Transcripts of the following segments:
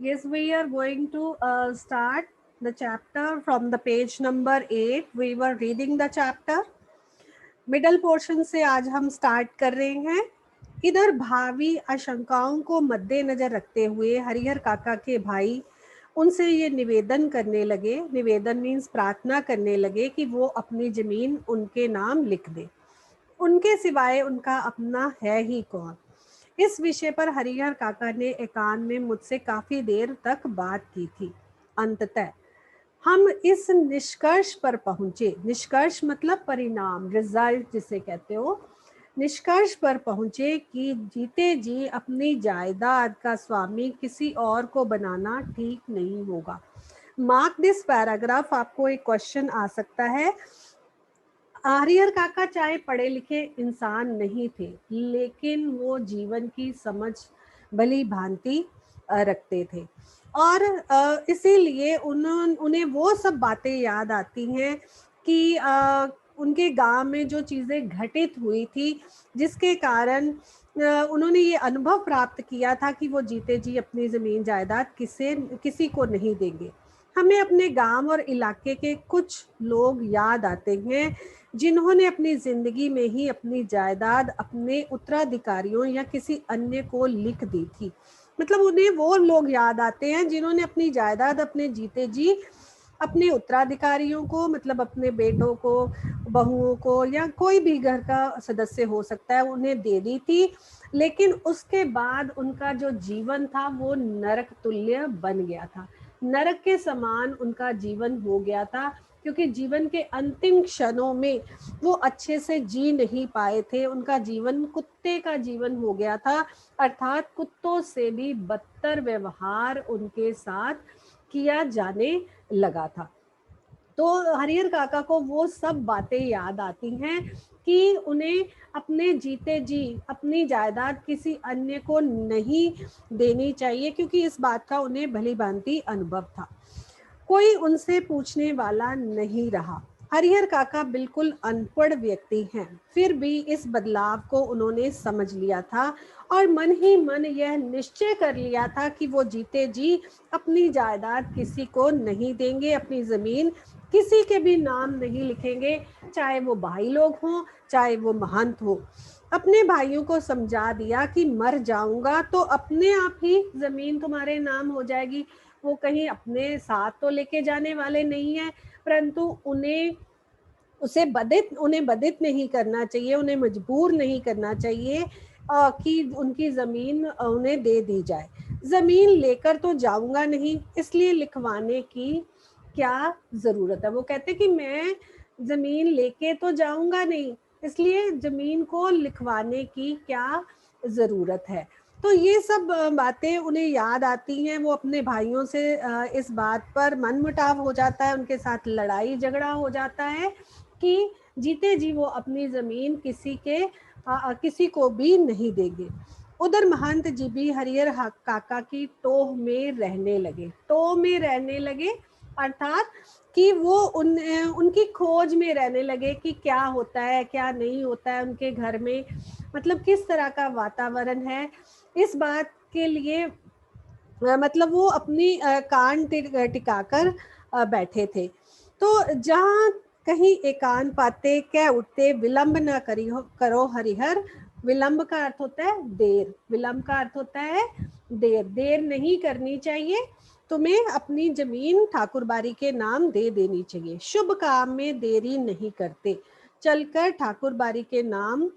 Yes, we are going to start the chapter from the page number 8. We were reading the chapter. Middle portion से आज हम start कर रहे हैं। इधर भावी आशंकाओं को मद्देनजर रखते हुए हरिहर काका के भाई उनसे ये निवेदन करने लगे, निवेदन मीन्स प्रार्थना करने लगे कि वो अपनी जमीन उनके नाम लिख दे। उनके सिवाय उनका अपना है ही कौन। इस विषय पर हरिहर काका ने एकांत में मुझसे काफी देर तक बात की थी। अंततः हम इस निष्कर्ष पर पहुंचे, निष्कर्ष मतलब परिणाम, रिजल्ट जिसे कहते हो, निष्कर्ष पर पहुंचे कि जीते जी अपनी जायदाद का स्वामी किसी और को बनाना ठीक नहीं होगा। Mark this paragraph. आपको एक क्वेश्चन आ सकता है। हरिहर काका चाहे पढ़े लिखे इंसान नहीं थे, लेकिन वो जीवन की समझ भली भांति रखते थे और इसीलिए उन्हें वो सब बातें याद आती हैं कि उनके गांव में जो चीज़ें घटित हुई थी, जिसके कारण उन्होंने ये अनुभव प्राप्त किया था कि वो जीते जी अपनी ज़मीन जायदाद किसी को नहीं देंगे। हमें अपने गांव और इलाके के कुछ लोग याद आते हैं जिन्होंने अपनी जिंदगी में ही अपनी जायदाद अपने उत्तराधिकारियों या किसी अन्य को लिख दी थी। मतलब उन्हें वो लोग याद आते हैं जिन्होंने अपनी जायदाद अपने जीते जी अपने उत्तराधिकारियों को, मतलब अपने बेटों को, बहुओं को, या कोई भी घर का सदस्य हो सकता है, उन्हें दे दी थी। लेकिन उसके बाद उनका जो जीवन था वो नरक तुल्य बन गया था, नरक के समान उनका जीवन हो गया था, क्योंकि जीवन के अंतिम क्षणों में वो अच्छे से जी नहीं पाए थे। उनका जीवन कुत्ते का जीवन हो गया था, अर्थात कुत्तों से भी बदतर व्यवहार उनके साथ किया जाने लगा था। तो हरिहर काका को वो सब बातें याद आती हैं कि उन्हें अपने जीते जी अपनी जायदाद किसी अन्य को नहीं देनी चाहिए, क्योंकि इस बात का उन्हें भली भांति अनुभव था। कोई उनसे पूछने वाला नहीं रहा। हरिहर काका बिल्कुल अनपढ़ व्यक्ति हैं, फिर भी इस बदलाव को उन्होंने समझ लिया था और मन ही मन यह निश्चय कर लिया था कि वो जीते जी अपनी जायदाद किसी को नहीं देंगे, अपनी जमीन किसी के भी नाम नहीं लिखेंगे, चाहे वो भाई लोग हों, चाहे वो महंत हो। अपने भाइयों को समझा दिया कि मर जाऊंगा तो अपने आप ही जमीन तुम्हारे नाम हो जाएगी। वो कहीं अपने साथ तो लेके जाने वाले नहीं है, परंतु उन्हें बधित नहीं करना चाहिए, उन्हें मजबूर नहीं करना चाहिए कि उनकी ज़मीन उन्हें दे दी जाए। ज़मीन लेकर तो जाऊंगा नहीं, इसलिए लिखवाने की क्या ज़रूरत है। वो कहते कि मैं ज़मीन लेके तो जाऊंगा नहीं, इसलिए ज़मीन को लिखवाने की क्या ज़रूरत है। तो ये सब बातें उन्हें याद आती हैं। वो अपने भाइयों से इस बात पर मनमुटाव हो जाता है, उनके साथ लड़ाई झगड़ा हो जाता है कि जीते जी वो अपनी ज़मीन किसी को भी नहीं देंगे। उधर महंत जी भी हरिहर काका की टोह में रहने लगे, टोह में रहने लगे, अर्थात कि वो उनकी खोज में रहने लगे कि क्या होता है क्या नहीं होता है उनके घर में, मतलब किस तरह का वातावरण है। इस बात के लिए मतलब वो अपनी कान टिकाकर बैठे थे। तो जहाँ कहीं एकांत पाते कह उठते, विलंब न करो हरिहर। विलंब का अर्थ होता है देर, विलंब का अर्थ होता है देर। देर नहीं करनी चाहिए, तुम्हें अपनी जमीन ठाकुरबारी के नाम दे देनी चाहिए। शुभ काम में देरी नहीं करते, चलकर ठाकुरबारी के नाम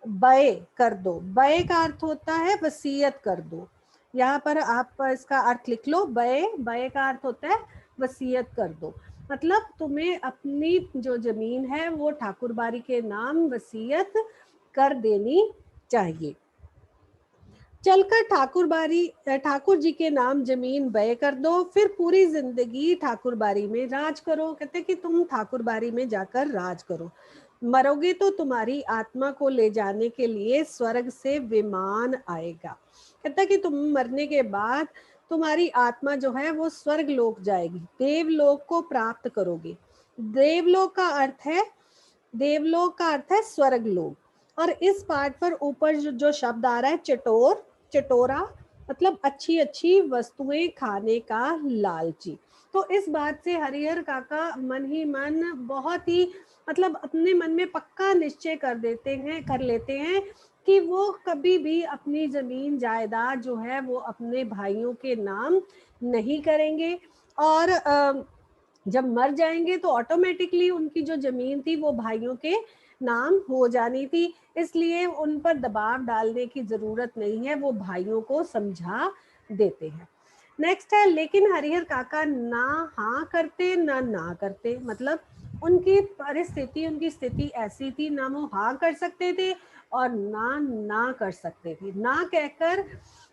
बय कर दो। बय का अर्थ होता है वसीयत कर दो। यहाँ पर आप इसका अर्थ लिख लो, बय, बय का अर्थ होता है वसीयत कर दो, मतलब तुम्हें अपनी जो जमीन है वो ठाकुरबारी के नाम वसीयत कर देनी चाहिए। चलकर ठाकुर जी के नाम जमीन बय कर दो, फिर पूरी जिंदगी ठाकुरबारी में राज करो। कहते कि तुम ठाकुरबारी में जाकर राज करो। मरोगे तो तुम्हारी आत्मा को ले जाने के लिए स्वर्ग से विमान आएगा। कहता कि तुम मरने के बाद तुम्हारी आत्मा जो है वो स्वर्ग लोक जाएगी, देवलोक को प्राप्त करोगे। देवलोक का अर्थ है देवलोक का अर्थ है स्वर्ग लोक। और इस पाठ पर ऊपर जो शब्द आ रहा है चटोर, चटोरा, मतलब अच्छी अच्छी वस्तुएं खाने का लालची। तो इस बात से हरिहर काका मन ही मन बहुत ही मतलब अपने मन में पक्का निश्चय कर लेते हैं कि वो कभी भी अपनी जमीन जायदाद जो है वो अपने भाइयों के नाम नहीं करेंगे। और जब मर जाएंगे तो ऑटोमेटिकली उनकी जो जमीन थी वो भाइयों के नाम हो जानी थी, इसलिए उन पर दबाव डालने की जरूरत नहीं है, वो भाइयों को समझा देते हैं। नेक्स्ट है, लेकिन हरिहर काका ना हाँ करते ना करते। मतलब उनकी परिस्थिति, उनकी स्थिति ऐसी थी, ना वो हाँ कर सकते थे और ना कर सकते थे। ना कहकर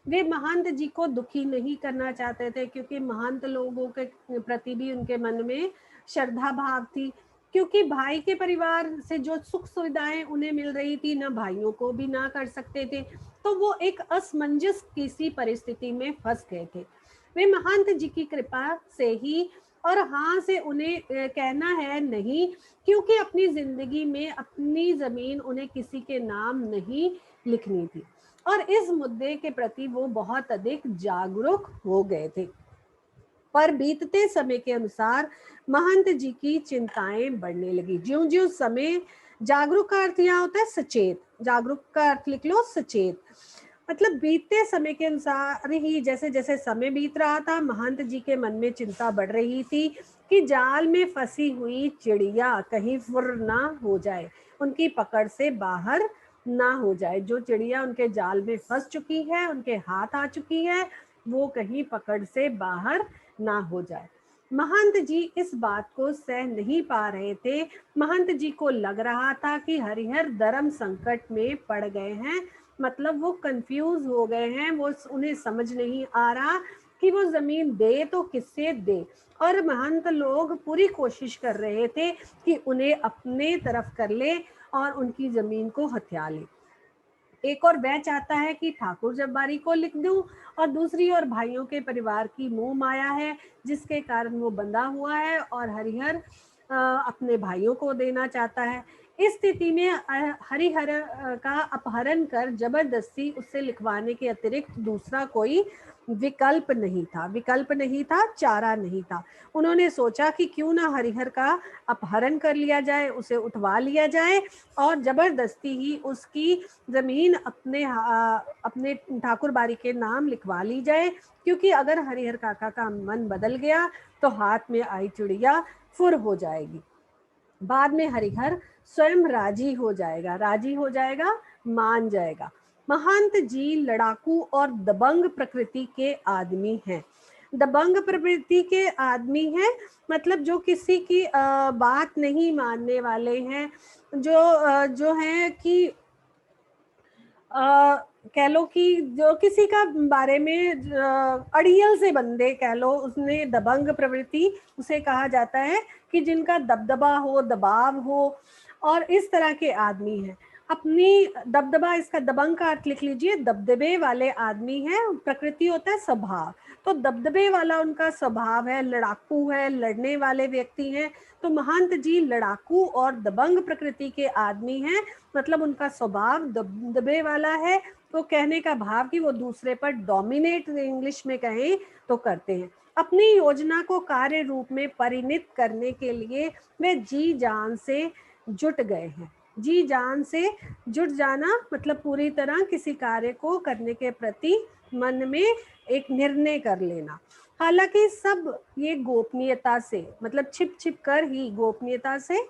वे महंत जी को दुखी नहीं करना चाहते थे, क्योंकि महंत लोगों के प्रति भी उनके मन में श्रद्धा भाव थी, क्योंकि भाई के परिवार से जो सुख सुविधाएं उन्हें मिल रही थी, ना भाइयों को भी ना कर सकते थे। तो वो एक असमंजस की सी परिस्थिति में फंस गए थे। वे महंत जी की कृपा से ही और हाँ से उन्हें कहना है नहीं, क्योंकि अपनी जिंदगी में अपनी जमीन उन्हें किसी के नाम नहीं लिखनी थी, और इस मुद्दे के प्रति वो बहुत अधिक जागरूक हो गए थे। पर बीतते समय के अनुसार महंत जी की चिंताएं बढ़ने लगी। ज्यों ज्यों समय, जागरूक का अर्थ यहाँ होता है सचेत, जागरूक का अर्थ लिख लो सचेत। मतलब बीतते समय के अनुसार ही, जैसे जैसे समय बीत रहा था, महंत जी के मन में चिंता बढ़ रही थी कि जाल में फंसी हुई चिड़िया कहीं फुर ना हो जाए, उनकी पकड़ से बाहर ना हो जाए। जो चिड़िया उनके जाल में फंस चुकी है, उनके हाथ आ चुकी है, वो कहीं पकड़ से बाहर ना हो जाए। महंत जी इस बात को सह नहीं पा रहे थे। महंत जी को लग रहा था कि हरिहर धर्म संकट में पड़ गए हैं। मतलब वो कंफ्यूज हो गए हैं, वो उन्हें समझ नहीं आ रहा कि वो जमीन दे तो किससे दे। और महंत लोग पूरी कोशिश कर रहे थे कि उन्हें अपने तरफ कर ले और उनकी जमीन को हथिया ले। एक और वह चाहता है कि ठाकुर जब्बारी को लिख दूं, और दूसरी ओर भाइयों के परिवार की मोह माया है, जिसके कारण वो बंधा हुआ है और हरिहर अपने भाइयों को देना चाहता है। इस स्थिति में हरिहर का अपहरण कर जबरदस्ती उससे लिखवाने के अतिरिक्त दूसरा कोई विकल्प नहीं था, विकल्प नहीं था, चारा नहीं था। उन्होंने सोचा कि क्यों ना हरिहर का अपहरण कर लिया जाए, उसे उठवा लिया जाए और जबरदस्ती ही उसकी जमीन अपने ठाकुर बारी के नाम लिखवा ली जाए, क्योंकि अगर हरिहर काका का मन बदल गया तो हाथ में आई चिड़िया फुर हो जाएगी। बाद में हरिहर स्वयं राजी हो जाएगा, मान जाएगा। महंत जी लड़ाकू और दबंग प्रकृति के आदमी हैं। दबंग प्रवृत्ति के आदमी हैं, मतलब जो किसी की बात नहीं मानने वाले हैं, जो है कि कह लो कि जो किसी का बारे में अड़ियल से बंदे कह लो, उसने दबंग प्रवृत्ति उसे कहा जाता है कि जिनका दबदबा हो, दबाव हो, और इस तरह के आदमी हैं। अपनी दबदबा, इसका दबंग का अर्थ लिख लीजिए, दबदबे वाले आदमी हैं। प्रकृति होता है स्वभाव, तो दबदबे वाला उनका स्वभाव है, लड़ाकू है, लड़ने वाले व्यक्ति हैं। तो महंत जी लड़ाकू और दबंग प्रकृति के आदमी हैं, मतलब उनका स्वभाव दबदबे वाला है। तो कहने का भाव कि वो दूसरे पर डोमिनेट, इंग्लिश में कहें तो, करते हैं। अपनी योजना को कार्य रूप में परिणित करने के लिए वे जी जान से जुट गए हैं। जी जान से जुट जाना मतलब पूरी तरह किसी कार्य को करने के प्रति मन में एक निर्णय कर लेना। हालांकि सब ये गोपनीयता से, मतलब छिप छिप कर ही, गोपनीयता से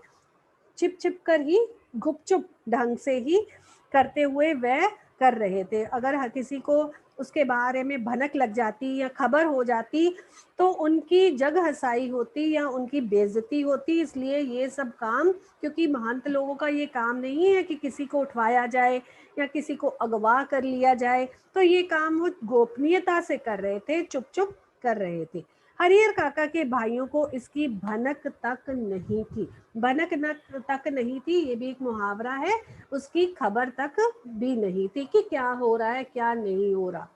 छिप छिप कर ही, गुपचुप ढंग से ही करते हुए वह कर रहे थे। अगर हर किसी को उसके बारे में भनक लग जाती या खबर हो जाती तो उनकी जग हसाई होती या उनकी बेइज्जती होती। इसलिए ये सब काम, क्योंकि महंत लोगों का ये काम नहीं है कि किसी को उठवाया जाए या किसी को अगवा कर लिया जाए, तो ये काम वो गोपनीयता से कर रहे थे, चुप चुप कर रहे थे। हरिहर काका के भाइयों को इसकी भनक तक नहीं थी। भनक तक नहीं थी, ये भी एक मुहावरा है, उसकी खबर तक भी नहीं थी कि क्या हो रहा है क्या नहीं हो रहा।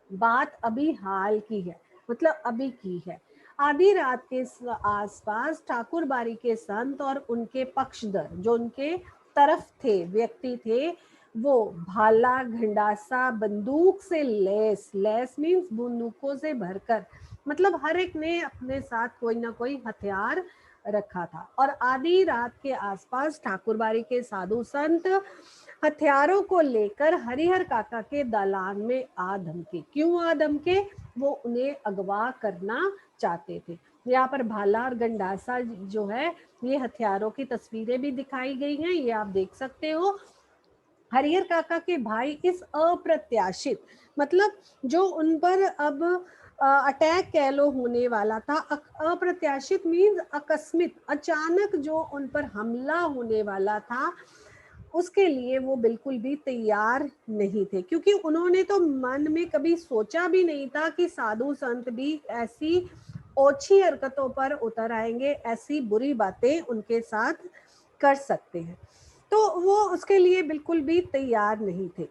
बात अभी हाल की है, मतलब अभी की है। आधी रात के आसपास ठाकुर बारी के संत और उनके पक्षधर, जो उनके तरफ थे, व्यक्ति थे, वो भाला घंडासा बंदूक से लैस, लैस मीन्स बंदूकों से भरकर, मतलब हर एक ने अपने साथ कोई ना कोई हथियार रखा था। और आधी रात के आसपास ठाकुरबाड़ी के साधु संत हथियारों को लेकर हरिहर काका के दालान में आ धमके। क्यों आ धमके? वो उन्हें अगवा करना चाहते थे। यहाँ पर भाला और गंडासा जो है, ये हथियारों की तस्वीरें भी दिखाई गई हैं, ये आप देख सकते हो। हरिहर काका के भाई इस अप्रत्याशित, मतलब जो उन पर अब अटैक कह लो होने वाला था, अप्रत्याशित मीन्स आकस्मिक, अचानक जो उन पर हमला होने वाला था, उसके लिए वो बिल्कुल भी तैयार नहीं थे। क्योंकि उन्होंने तो मन में कभी सोचा भी नहीं था कि साधु संत भी ऐसी ओछी हरकतों पर उतर आएंगे, ऐसी बुरी बातें उनके साथ कर सकते हैं। तो वो उसके लिए बिल्कुल भी तैयार नहीं थे।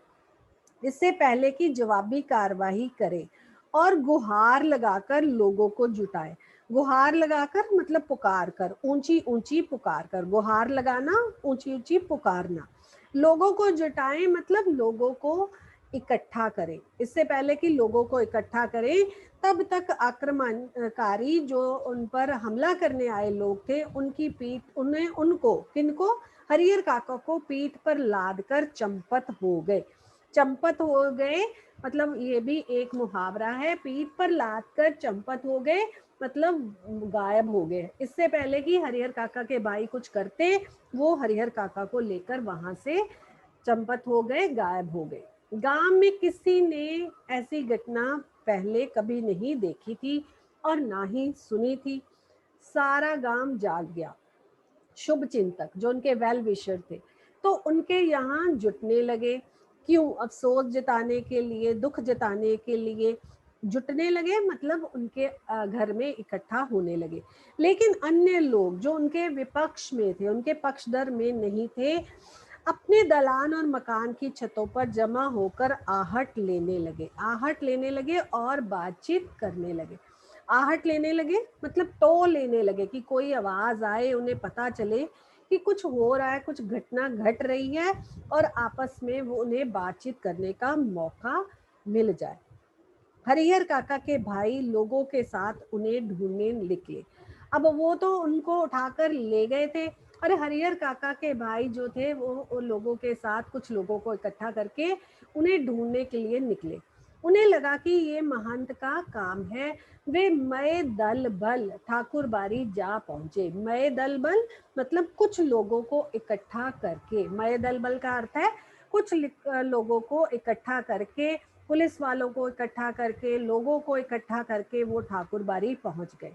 इससे पहले कि जवाबी कार्रवाई करे और गुहार लगाकर लोगों को जुटाए। गुहार लगाकर मतलब पुकार कर, ऊंची ऊंची पुकार कर, गुहार लगाना, ऊंची ऊंची पुकारना। लोगों को जुटाए मतलब लोगों को इकट्ठा करें। इससे पहले कि लोगों को इकट्ठा करें, तब तक आक्रमणकारी जो उन पर हमला करने आए लोग थे, उनकी पीठ, उन्हें, उनको, किनको, हरिहर काका को पीठ पर लाद कर चंपत हो गए। चंपत हो गए मतलब ये भी एक मुहावरा है, पीठ पर लाद कर चंपत हो गए मतलब गायब हो गए। इससे पहले कि हरिहर काका के भाई कुछ करते, वो हरिहर काका को लेकर वहां से चंपत हो गए, गायब हो गए। गांव में किसी ने ऐसी घटना पहले कभी नहीं देखी थी और ना ही सुनी थी। सारा गांव जाग गया। शुभ चिंतक जो उनके वेल विशर थे, तो उनके यहाँ जुटने लगे। क्यों? अफसोस जताने के लिए, दुख जताने के लिए जुटने लगे, मतलब उनके घर में इकट्ठा होने लगे। लेकिन अन्य लोग जो उनके विपक्ष में थे, उनके पक्षधर में नहीं थे, अपने दलान और मकान की छतों पर जमा होकर आहट लेने लगे, आहट लेने लगे और बातचीत करने लगे। आहट लेने लगे मतलब टो लेने लगे कि कोई आवाज आए, उन्हें पता चले कि कुछ हो रहा है, कुछ घटना घट रही है, और आपस में वो उन्हें बातचीत करने का मौका मिल जाए। हरिहर काका के भाई लोगों के साथ उन्हें ढूंढने निकले। अब वो तो उनको उठाकर ले गए थे, और हरिहर काका के भाई जो थे वो उन लोगों के साथ कुछ लोगों को इकट्ठा करके उन्हें ढूंढने के लिए निकले। उन्हें लगा कि ये महंत का काम है। वे मय दल बल ठाकुर बाड़ी जा पहुंचे। मय दल बल मतलब कुछ लोगों को इकट्ठा करके, मय दल बल का अर्थ है कुछ लोगों को इकट्ठा करके, पुलिस वालों को इकट्ठा करके, लोगों को इकट्ठा करके वो ठाकुर बाड़ी पहुंच गए।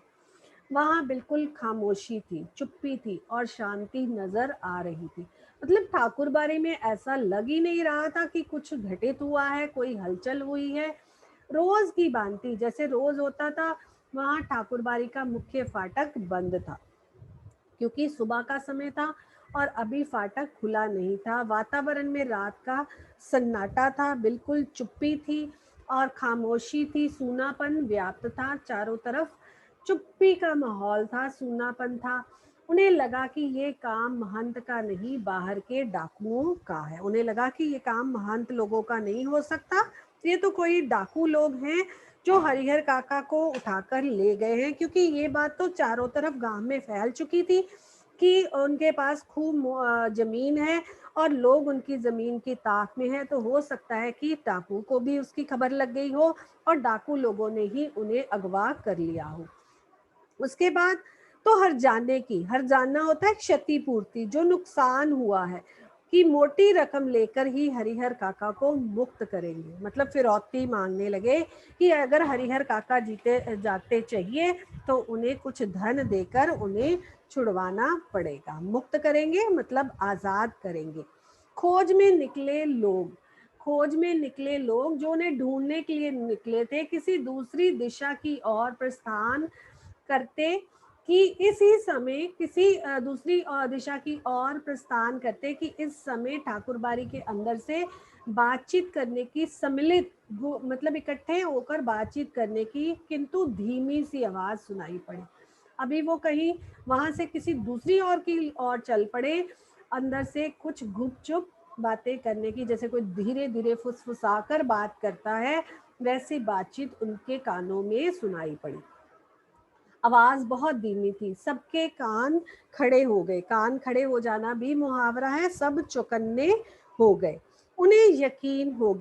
वहां बिल्कुल खामोशी थी, चुप्पी थी और शांति नजर आ रही थी। मतलब ठाकुर बाड़ी में ऐसा लग ही नहीं रहा था कि कुछ घटित हुआ है, कोई हलचल हुई है। रोज की भांति जैसे रोज होता था, वहां ठाकुर बाड़ी का मुख्य फाटक बंद था, क्योंकि सुबह का समय था और अभी फाटक खुला नहीं था। वातावरण में रात का सन्नाटा था, बिल्कुल चुप्पी थी और खामोशी थी, सूनापन व्याप्त था चारों तरफ। चुप्पी का माहौल था, सूनापन था। उन्हें लगा कि ये काम महंत का नहीं, बाहर के डाकुओं का है। उन्हें लगा कि ये काम महंत लोगों का नहीं हो सकता, ये तो कोई डाकू लोग हैं जो हरिहर काका को उठाकर ले गए हैं। क्योंकि ये बात तो चारों तरफ गांव में फैल चुकी थी कि उनके पास खूब जमीन है और लोग उनकी जमीन की ताक में है। तो हो सकता है कि डाकू को भी उसकी खबर लग गई हो और डाकू लोगों ने ही उन्हें अगवा कर लिया हो। उसके बाद तो हर जाने की, हर जानना होता है क्षतिपूर्ति, जो नुकसान हुआ है कि मोटी रकम लेकर ही हरिहर काका को मुक्त करेंगे। मतलब फिरौती मांगने लगे कि अगर हरिहर काका जीते जाते चाहिए तो उन्हें कुछ धन देकर उन्हें छुड़वाना पड़ेगा। मुक्त करेंगे मतलब आजाद करेंगे। खोज में निकले लोग, खोज में निकले लोग जो उन्हें ढूंढने के लिए निकले थे, किसी दूसरी दिशा की ओर प्रस्थान करते कि इसी समय किसी दूसरी दिशा की ओर प्रस्थान करते कि इस समय ठाकुरबाड़ी के अंदर से बातचीत करने की, सम्मिलित मतलब इकट्ठे होकर बातचीत करने की किंतु धीमी सी आवाज सुनाई पड़ी। अभी वो कहीं वहां से किसी दूसरी ओर की ओर चल पड़े। अंदर से कुछ गुपचुप बातें करने की, जैसे कोई धीरे धीरे फुसफुसाकर बात करता है, वैसी बातचीत उनके कानों में सुनाई पड़ी। आवाज बहुत धीमी थी, सबके कान खड़े हो गए। कान खड़े हो जाना भी मुहावरा है। सब चौकन्ने हो गए। उन्हें यकीन हो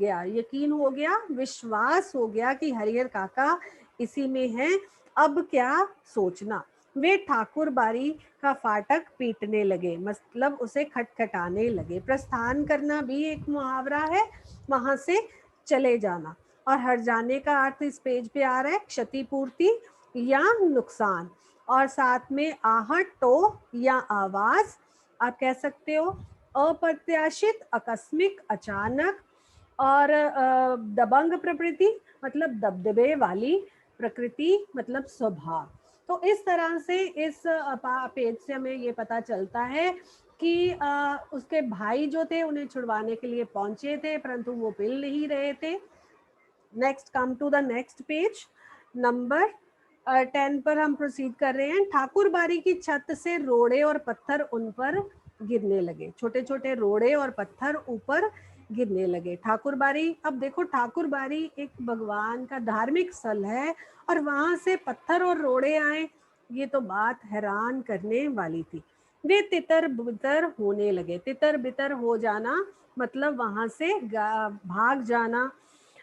गया, विश्वास हो गया कि हरिहर काका इसी में है। अब क्या सोचना। वे ठाकुर बारी का फाटक पीटने लगे, मतलब उसे खटखटाने लगे। प्रस्थान करना भी एक मुहावरा है, वहां से चले जाना। और हर जाने का अर्थ इस पेज पे आ रहा है क्षतिपूर्ति या नुकसान, और साथ में आहट, टो या आवाज आप कह सकते हो। अप्रत्याशित, आकस्मिक, अचानक। और दबंग प्रकृति मतलब दबदबे वाली प्रकृति, मतलब स्वभाव। तो इस तरह से इस पेज से हमें ये पता चलता है कि उसके भाई जो थे उन्हें छुड़वाने के लिए पहुंचे थे, परंतु वो मिल नहीं रहे थे। Next, come to the next page number 10 पर हम प्रोसीड कर रहे हैं। ठाकुर बारी की छत से रोड़े और पत्थर उन पर गिरने लगे। छोटे छोटे रोड़े और पत्थर ऊपर गिरने लगे। ठाकुर बारी, अब देखो ठाकुर बारी एक भगवान का धार्मिक स्थल है और वहां से पत्थर और रोड़े आए, ये तो बात हैरान करने वाली थी। वे तितर बितर होने लगे। तितर बितर हो जाना मतलब वहां से भाग जाना।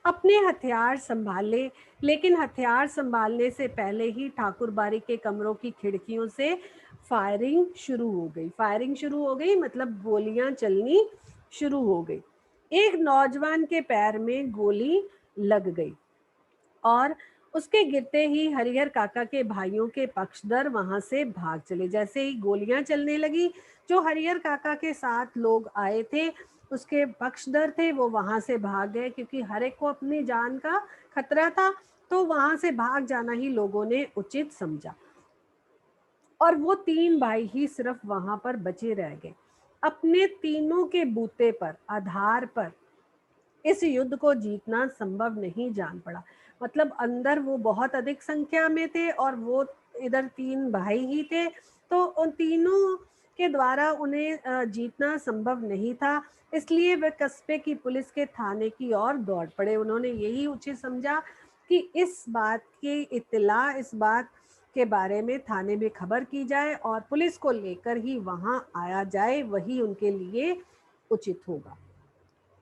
अपने हथियार संभाले, लेकिन हथियार संभालने से पहले ही ठाकुर बारी के कमरों की खिड़कियों से फायरिंग शुरू हो गई। फायरिंग शुरू हो गई मतलब गोलियां चलनी शुरू हो गई। एक नौजवान के पैर में गोली लग गई और उसके गिरते ही हरिहर काका के भाइयों के पक्षधर वहां से भाग चले। जैसे ही गोलियां चलने लगी, जो हरिहर काका के साथ लोग आए थे, उसके पक्षधर थे, वो वहां से भाग गए, क्योंकि हर एक को अपनी जान का खतरा था। तो वहां से भाग जाना ही लोगों ने उचित समझा और वो तीन भाई ही सिर्फ वहां पर बचे रह गए। अपने तीनों के बूते पर, आधार पर इस युद्ध को जीतना संभव नहीं जान पड़ा। मतलब अंदर वो बहुत अधिक संख्या में थे और वो इधर तीन भाई ही थे, तो उन तीनों के द्वारा उन्हें जीतना संभव नहीं था। इसलिए वे कस्बे की पुलिस के थाने की ओर दौड़ पड़े। उन्होंने यही उचित समझा कि इस बात की इत्तला, इस बात के बारे में थाने में खबर की जाए और पुलिस को लेकर ही वहां आया जाए, वही उनके लिए उचित होगा।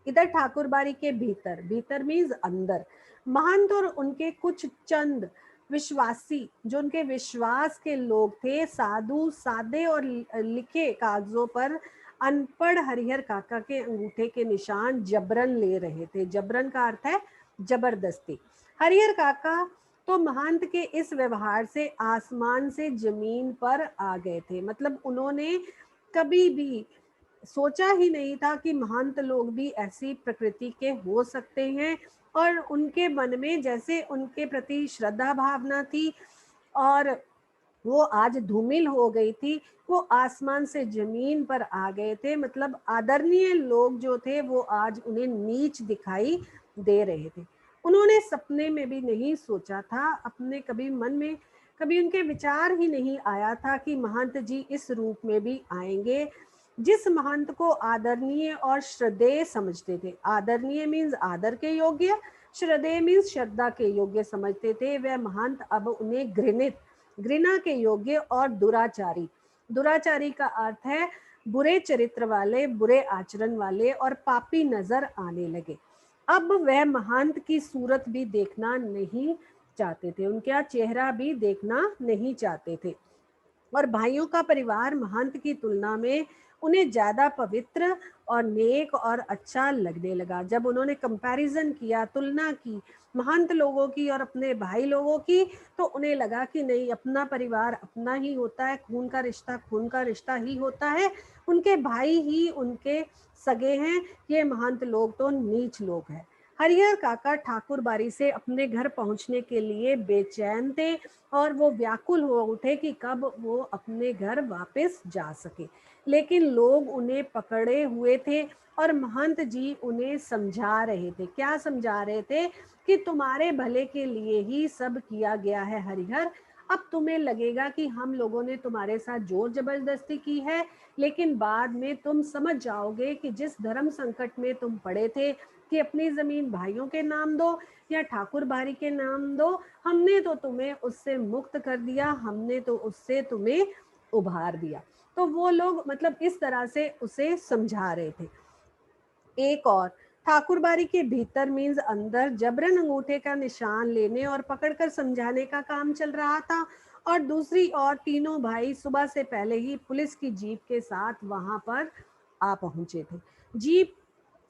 इधर ठाकुरबाड़ी के भीतर, भीतर मीन्स अंदर, महंत और उनके कुछ चंद विश्वासी, जो उनके विश्वास के लोग थे, साधु सादे और लिखे कागजों पर अनपढ़ हरिहर काका के अंगूठे के निशान जबरन ले रहे थे। जबरन का अर्थ है जबरदस्ती। हरिहर काका तो महंत के इस व्यवहार से आसमान से जमीन पर आ गए थे। मतलब उन्होंने कभी भी सोचा ही नहीं था कि महंत लोग भी ऐसी प्रकृति के हो सकते हैं। और उनके मन में जैसे उनके प्रति श्रद्धा भावना थी और वो आज धूमिल हो गई थी, वो आसमान से जमीन पर आ गए थे। मतलब आदरणीय लोग जो थे वो आज उन्हें नीच दिखाई दे रहे थे। उन्होंने सपने में भी नहीं सोचा था, अपने कभी मन में कभी उनके विचार ही नहीं आया था कि महंत जी इस रूप में भी आएंगे। जिस महंत को आदरणीय और श्रद्धेय समझते थे, आदरणीय मीन्स आदर के योग्य, श्रद्धेय मीन्स श्रद्धा के योग्य समझते थे, वह महंत अब उन्हें घृणित, घृणा के योग्य और दुराचारी, दुराचारी का अर्थ है बुरे चरित्र वाले, बुरे आचरण वाले और पापी नजर आने लगे। अब वह महंत की सूरत भी देखना नहीं चाहते थे, उनका चेहरा भी देखना नहीं चाहते थे। और भाइयों का परिवार महंत की तुलना में उन्हें ज्यादा पवित्र और नेक और अच्छा लगने लगा। जब उन्होंने कंपैरिजन किया, तुलना की महंत लोगों की और अपने भाई लोगों की, तो उन्हें लगा कि नहीं, अपना परिवार अपना ही होता है, खून का रिश्ता खून का रिश्ता ही होता है, उनके भाई ही उनके सगे हैं, ये महंत लोग तो नीच लोग हैं। हरिहर काका ठाकुर बारी से अपने घर पहुंचने के लिए बेचैन थे और वो व्याकुल हो उठे कि कब वो अपने घर वापस जा सके। लेकिन लोग उन्हें पकड़े हुए थे और महंत जी उन्हें समझा रहे थे। क्या समझा रहे थे? कि तुम्हारे भले के लिए ही सब किया गया है हरिहर, अब तुम्हें लगेगा कि हम लोगों ने तुम्हारे साथ जोर जबरदस्ती की है, लेकिन बाद में तुम समझ जाओगे कि जिस धर्म संकट में तुम पड़े थे कि अपनी जमीन भाइयों के नाम दो या ठाकुर बारी के नाम दो, हमने तो तुम्हें उससे मुक्त कर दिया, हमने तो उससे तुम्हें उभार दिया। तो वो लोग मतलब इस तरह से उसे समझा रहे थे। एक और, ठाकुरबाड़ी के भीतर मीन्स अंदर जबरन अंगूठे का निशान लेने और पकड़कर समझाने का काम चल रहा था। और दूसरी ओर तीनों भाई सुबह से पहले ही पुलिस की जीप के साथ वहां पर आ पहुंचे थे। जीप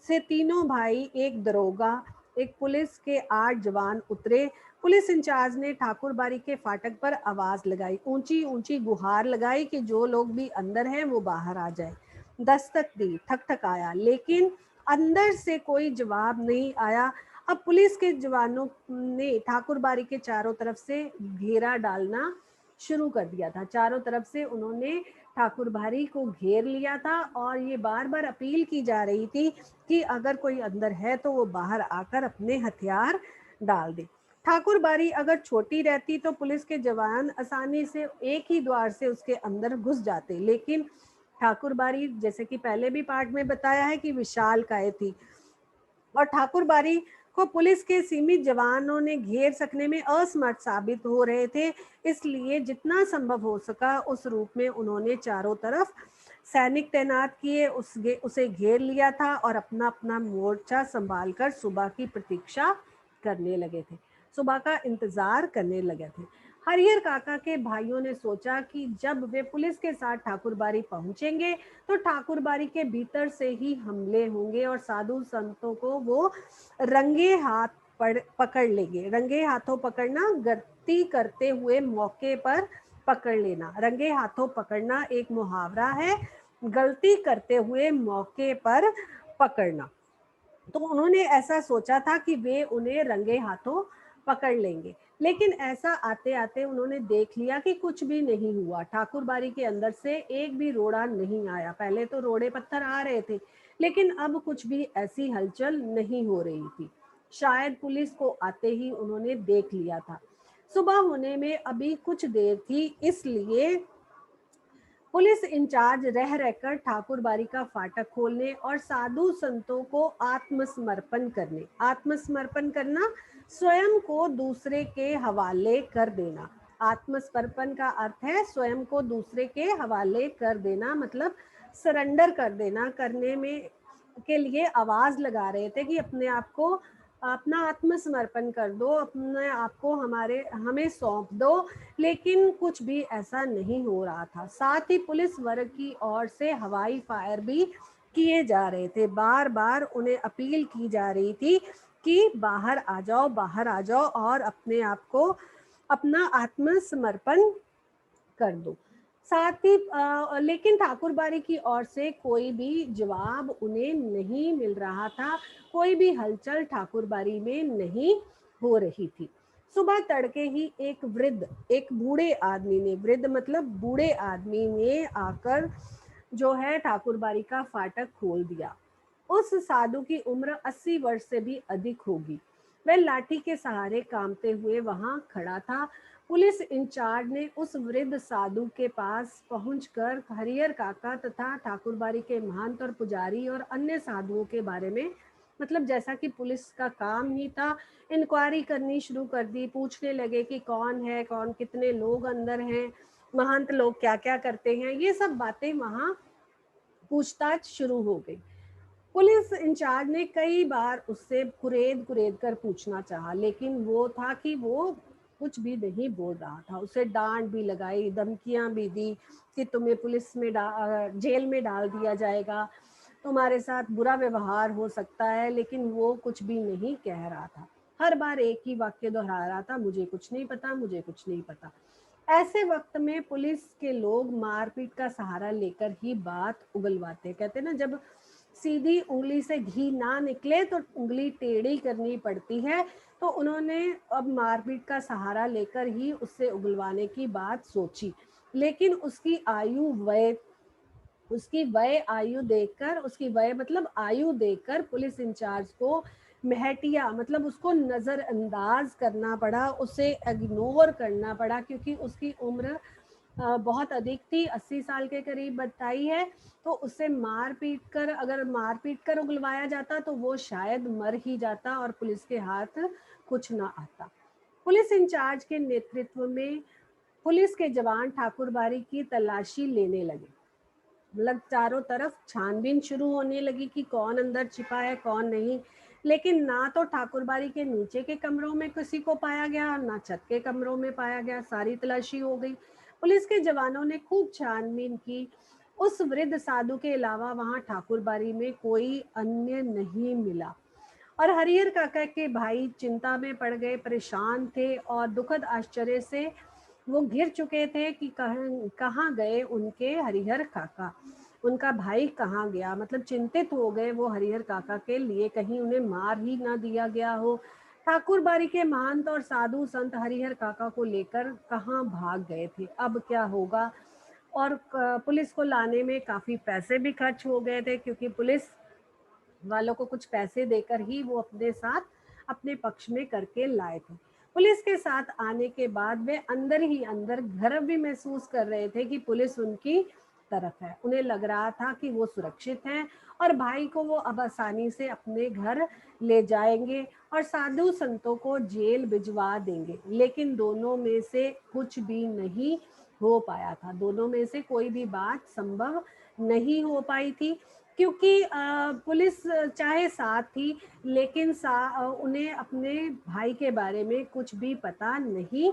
से तीनों भाई, एक दरोगा, एक पुलिस के 8 जवान उतरे। पुलिस इंचार्ज ने ठाकुरबाड़ी के फाटक पर आवाज लगाई, ऊंची ऊंची गुहार लगाई कि जो लोग भी अंदर हैं वो बाहर आ जाए। दस्तक दी, ठक ठक आया, लेकिन अंदर से कोई जवाब नहीं आया। अब पुलिस के जवानों ने ठाकुरबाड़ी के चारों तरफ से घेरा डालना शुरू कर दिया था। चारों तरफ से उन्होंने ठाकुरबाड़ी को घेर लिया था और ये बार बार अपील की जा रही थी कि अगर कोई अंदर है तो वो बाहर आकर अपने हथियार डाल दे। ठाकुरबाड़ी अगर छोटी रहती तो पुलिस के जवान आसानी से एक ही द्वार से उसके अंदर घुस जाते, लेकिन ठाकुरबाड़ी, जैसे कि पहले भी पार्ट में बताया है, कि विशालकाय थी और ठाकुरबाड़ी को पुलिस के सीमित जवानों ने घेर सकने में असमर्थ साबित हो रहे थे। इसलिए जितना संभव हो सका उस रूप में उन्होंने चारों तरफ सैनिक तैनात किए, उसे घेर लिया था और अपना अपना मोर्चा संभाल कर सुबह की प्रतीक्षा करने लगे थे, सुबह का इंतजार करने लगे थे। हरिहर काका के भाइयों ने सोचा कि जब वे पुलिस के साथ ठाकुरबाड़ी पहुंचेंगे तो ठाकुरबाड़ी के भीतर से ही हमले होंगे और साधु संतों को वो रंगे हाथ पकड़ लेंगे। रंगे हाथों पकड़ना, गलती करते हुए मौके पर पकड़ लेना। रंगे हाथों पकड़ना एक मुहावरा है, गलती करते हुए मौके पर पकड़ना। तो उन्होंने ऐसा सोचा था कि वे उन्हें रंगे हाथों पकड़ लेंगे, लेकिन ऐसा आते आते उन्होंने देख लिया कि कुछ भी नहीं हुआ। ठाकुरबाड़ी के अंदर से एक भी रोड़ा नहीं आया। पहले तो रोड़े पत्थर आ रहे थे, लेकिन अब कुछ भी ऐसी हलचल नहीं हो रही थी। शायद पुलिस को आते ही उन्होंने देख लिया था। सुबह होने में अभी कुछ देर थी, इसलिए पुलिस इंचार्ज रह रहकर ठाकुरबाड़ी का फाटक खोलने और साधु संतों को आत्मसमर्पण करना, स्वयं को दूसरे के हवाले कर देना। आत्मसमर्पण का अर्थ है स्वयं को दूसरे के हवाले कर देना, मतलब सरेंडर कर देना। करने में के लिए आवाज लगा रहे थे कि अपने आप को, अपना आत्मसमर्पण कर दो, अपने आप को हमें सौंप दो, लेकिन कुछ भी ऐसा नहीं हो रहा था। साथ ही पुलिस वर्ग की ओर से हवाई फायर भी किए जा रहे थे। बार बार उन्हें अपील की जा रही थी कि बाहर आ जाओ, बाहर आ जाओ और अपने आप को, अपना आत्मसमर्पण कर दो। साथ ही लेकिन ठाकुरबाड़ी की ओर से कोई भी जवाब उन्हें नहीं मिल रहा था। कोई भी हलचल ठाकुरबाड़ी में नहीं हो रही थी। सुबह तड़के ही एक बूढ़े आदमी ने, वृद्ध मतलब बूढ़े आदमी ने आकर जो है ठाकुरबाड़ी का फाटक खोल दिया। उस साधु की उम्र 80 वर्ष से भी अधिक होगी। वह लाठी के सहारे कांपते हुए वहां खड़ा था। पुलिस इंचार्ज ने उस वृद्ध साधु के पास पहुंचकर हरिहर काका तथा ठाकुरबाड़ी के महंत और पुजारी और अन्य साधुओं के बारे में, मतलब जैसा कि पुलिस का काम ही था, इंक्वायरी करनी शुरू कर दी। पूछने लगे कि कौन है, कौन, कितने लोग अंदर हैं, महंत लोग क्या क्या करते हैं, ये सब बातें वहां पूछताछ शुरू हो गई। पुलिस इंचार्ज ने कई बार उससे कुरेद कुरेद कर पूछना चाहा, लेकिन वो था कि वो कुछ भी नहीं बोल रहा था। उसे डांट भी लगाई, धमकियां भी दी कि तुम्हें जेल में डाल दिया जाएगा, तुम्हारे साथ बुरा व्यवहार हो सकता है, लेकिन वो कुछ भी नहीं कह रहा था। हर बार एक ही वाक्य दोहरा रहा था, मुझे कुछ नहीं पता, मुझे कुछ नहीं पता। ऐसे वक्त में पुलिस के लोग मारपीट का सहारा लेकर ही बात उगलवाते। कहते ना, जब सीधी उंगली से घी ना निकले तो उंगली टेढ़ी करनी पड़ती है, तो उन्होंने अब मारपीट का सहारा लेकर ही उससे उगलवाने की बात सोची। लेकिन उसकी वय आयु देखकर, उसकी वय मतलब आयु देखकर पुलिस इंचार्ज को महटिया, मतलब उसको नज़रअंदाज करना पड़ा, उसे इग्नोर करना पड़ा, क्योंकि उसकी उम्र बहुत अधिक थी, 80 साल के करीब बताई है। तो उसे मार पीट कर, अगर मार पीट कर उगलवाया जाता तो वो शायद मर ही जाता और पुलिस के हाथ कुछ ना आता। पुलिस इंचार्ज के नेतृत्व में पुलिस के जवान ठाकुरबाड़ी की तलाशी लेने लगे। मतलब चारों तरफ छानबीन शुरू होने लगी कि कौन अंदर छिपा है कौन नहीं। लेकिन ना तो ठाकुरबाड़ी के नीचे के कमरों में किसी को पाया गया, ना छत के कमरों में पाया गया। सारी तलाशी हो गई। पुलिस के जवानों ने खूब छानबीन की। उस वृद्ध साधु के अलावा वहां ठाकुरबाड़ी में कोई अन्य नहीं मिला। और हरिहर काका के भाई चिंता में पड़ गए, परेशान थे और दुखद आश्चर्य से वो घिर चुके थे कि कहाँ गए उनके हरिहर काका, उनका भाई कहाँ गया। मतलब चिंतित हो गए वो हरिहर काका के लिए, कहीं उन्हें मार ही ना दिया गया हो। ठाकुर बाड़ी के महंत और साधु संत हरिहर काका को लेकर कहाँ भाग गए थे, अब क्या होगा। और पुलिस को लाने में काफी पैसे भी खर्च हो गए थे, क्योंकि पुलिस वालों को कुछ पैसे देकर ही वो अपने साथ अपने पक्ष में करके लाए थे। पुलिस के साथ आने के बाद वे अंदर ही अंदर गर्व भी महसूस कर रहे थे कि पुलिस उनकी तरफ है। उन्हें लग रहा था कि वो सुरक्षित हैं और भाई को वो अब आसानी से अपने घर ले जाएंगे और साधु संतों को जेल भिजवा देंगे। लेकिन दोनों में से कुछ भी नहीं हो पाया था। दोनों में से कोई भी बात संभव नहीं हो पाई थी, क्योंकि पुलिस चाहे साथ थी, लेकिन उन्हें अपने भाई के बारे में कुछ भी पता नहीं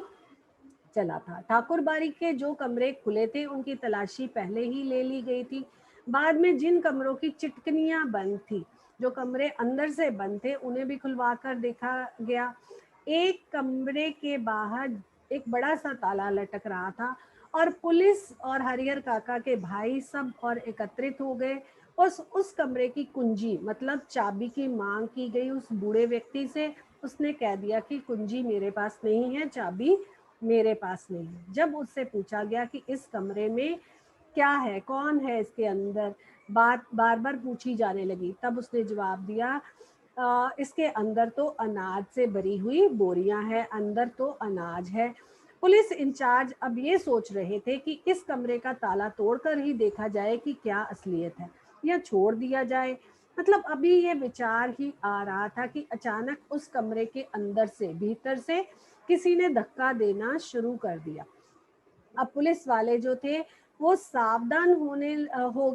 चला था। ठाकुर बाड़ी के जो कमरे खुले थे उनकी तलाशी पहले ही ले ली गई थी। बाद में जिन कमरों की चिटकनियां बंद थी, जो कमरे अंदर से बंद थे, उन्हें भी खुलवा कर देखा गया। एक कमरे के बाहर एक बड़ा सा ताला लटक रहा था और पुलिस और हरिहर काका के भाई सब और एकत्रित हो गए। उस कमरे की कुंजी, मतलब चाबी की मांग की गई उस बूढ़े व्यक्ति से। उसने कह दिया कि कुंजी मेरे पास नहीं है, चाबी मेरे पास नहीं है। जब उससे पूछा गया कि इस कमरे में क्या है, कौन है इसके अंदर, बात बार बार पूछी जाने लगी। तब उसने जवाब दिया, इसके अंदर तो अनाज से भरी हुई बोरियां हैं, अंदर तो अनाज है। पुलिस इंचार्ज अब ये सोच रहे थे कि इस कमरे का ताला तोड़कर ही देखा जाए कि क्या असलियत है, या छोड़ दिया जाए। मतलब अभी ये विचार ही आ रहा था कि अचानक उस कमरे के अंदर से, भीतर से किसी ने धक्का देना शुरू कर दिया। अब पुलिस वाले जो थे वो सावधान हो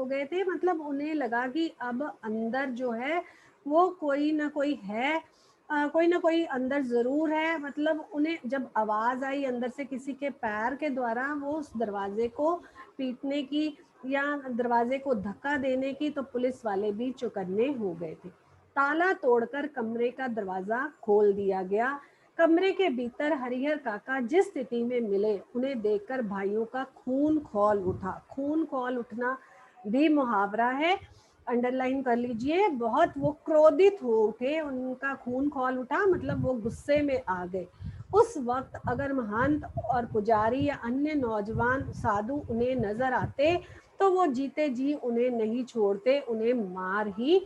गए थे। मतलब उन्हें लगा कि अब अंदर जो है वो कोई ना कोई है, कोई ना कोई अंदर जरूर है। मतलब उन्हें जब आवाज आई अंदर से किसी के पैर के द्वारा वो उस दरवाजे को पीटने की या दरवाजे को धक्का देने की, तो पुलिस वाले भी चौकन्ने हो गए थे। ताला तोड़कर कमरे का दरवाजा खोल दिया गया। कमरे के भीतर हरिहर काका जिस स्थिति में मिले, उन्हें देखकर भाइयों का खून खौल उठा। खून खौल उठना भी मुहावरा है, अंडरलाइन कर लीजिए। बहुत वो क्रोधित हो उठे, उनका खून खौल उठा, मतलब वो गुस्से में आ गए। उस वक्त अगर महंत और पुजारी या अन्य नौजवान साधु उन्हें नजर आते तो वो जीते जी उन्हें नहीं छोड़ते, उन्हें मार ही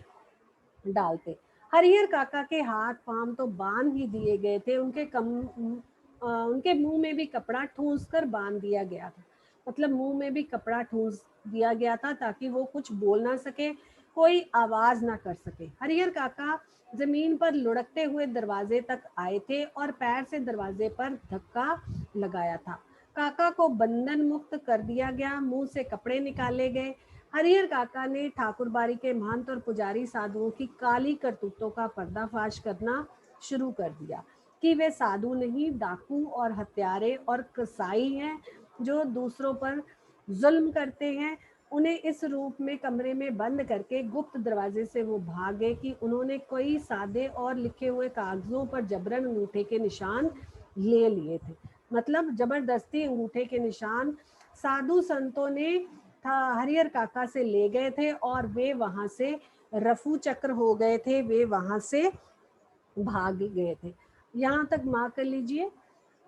डालते। हरिहर काका के हाथ पांव तो बांध ही दिए गए थे, उनके मुंह में भी कपड़ा ठूंस कर बांध दिया गया था। मतलब मुंह में भी कपड़ा ठूंस दिया गया था ताकि वो कुछ बोल ना सके, कोई आवाज ना कर सके। हरिहर काका जमीन पर लुढ़कते हुए दरवाजे तक आए थे और पैर से दरवाजे पर धक्का लगाया था। काका को बंधन मुक्त कर दिया गया, मुंह से कपड़े निकाले गए। हरिहर काका ने ठाकुरबाड़ी के महंत और पुजारी साधुओं की काली करतूतों का पर्दाफाश करना शुरू कर दिया कि वे साधु नहीं, डाकू और हत्यारे और कसाई हैं, जो दूसरों पर जुल्म करते हैं। उन्हें इस रूप में कमरे में बंद करके गुप्त दरवाजे से वो भागे कि उन्होंने कई सादे और लिखे हुए कागजों पर जबरन अंगूठे के निशान ले लिए थे। मतलब जबरदस्ती अंगूठे के निशान साधु संतों ने था हरिहर काका से ले गए थे और वे वहां से रफू चक्र हो गए थे, वे वहां से भाग गए थे। यहाँ तक मार्क कर लीजिए।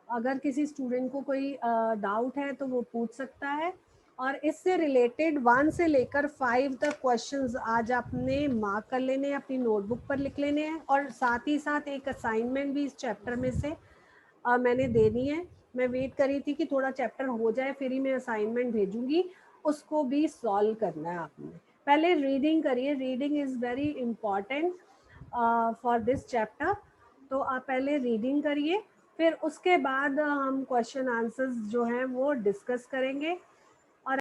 अगर किसी स्टूडेंट को कोई डाउट है तो वो पूछ सकता है। और इससे रिलेटेड 1 से लेकर 5 तक क्वेश्चंस आज आपने मार्क कर लेने हैं, अपनी नोटबुक पर लिख लेने हैं, और साथ ही साथ एक असाइनमेंट भी इस चैप्टर में से मैंने देनी है। मैं वेट करी थी कि थोड़ा चैप्टर हो जाए फिर ही मैं असाइनमेंट भेजूंगी, उसको भी सॉल्व करना है आपने। पहले रीडिंग करिए, reading is very important for this chapter. तो आप पहले रीडिंग करिए, फिर उसके बाद हम क्वेश्चन आंसर्स जो हैं वो डिस्कस करेंगे।